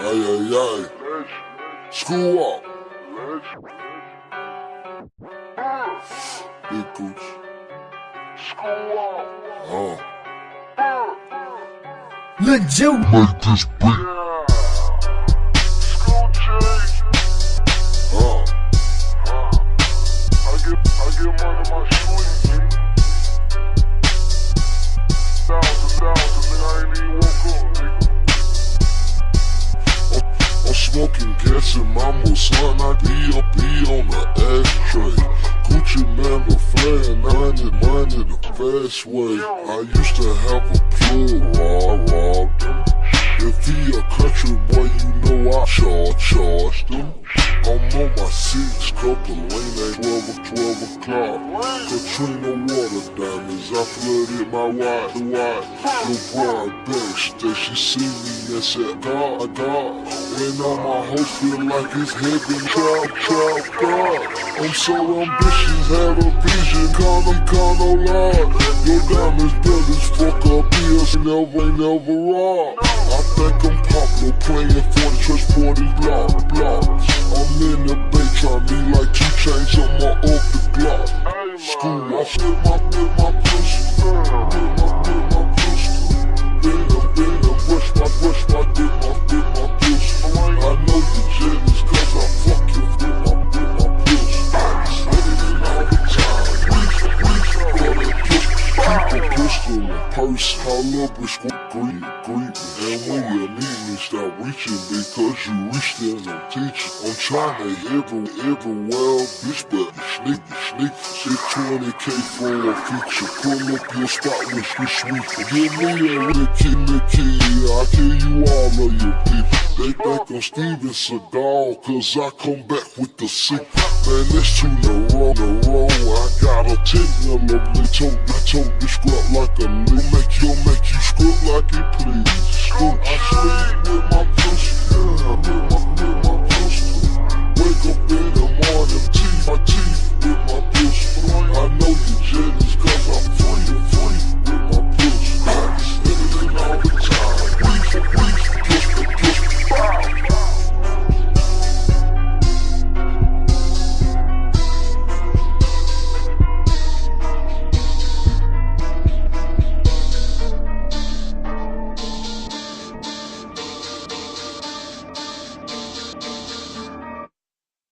Ay, ay, ay. School up. Big Gooch. Let's go. Make this beat. I get money in my street. Thousand, nigga, I ain't even woke up, nigga. I'm smoking gas in my Mulsanne, I be on the ashtray. Gucci man, the flare, money the fast way. I used to have a plug, robbed him. If he a country boy, you know I charged him. I'm on my 6, couple lane, 12 o'clock. Katrina water diamonds, I flooded my wide. The broad backstage, she see me and said, God. And all my hoes feel like it's heaven, child, God. I'm so ambitious, had a vision, Cono Lord. Your diamonds, brothers, fuck up bills, never rob. I think I'm popular, playing for the transported block. I'm in the bay, trying me like 2 chains on my open Glock. School, I flip my pistol, brush my dip my pistol. I know you jealous, cause I fuck you with my pistol. Spit it all the time, reach for that pistol. Keep a pistol and purse, all up with greet me. And when you need me, stop reaching because you reached and I'm teaching. I'm trying to everywhere, bitch, but sneak. Shit 20K for a feature. Pull up your spot with your sweet. Give me a the key, I kill you all of your people. They think I'm Steven Seagal, cause I come back with the secret. Man, that's too no wrong. I got a 10 yellow, they told me scrap like a lip. Make you scrap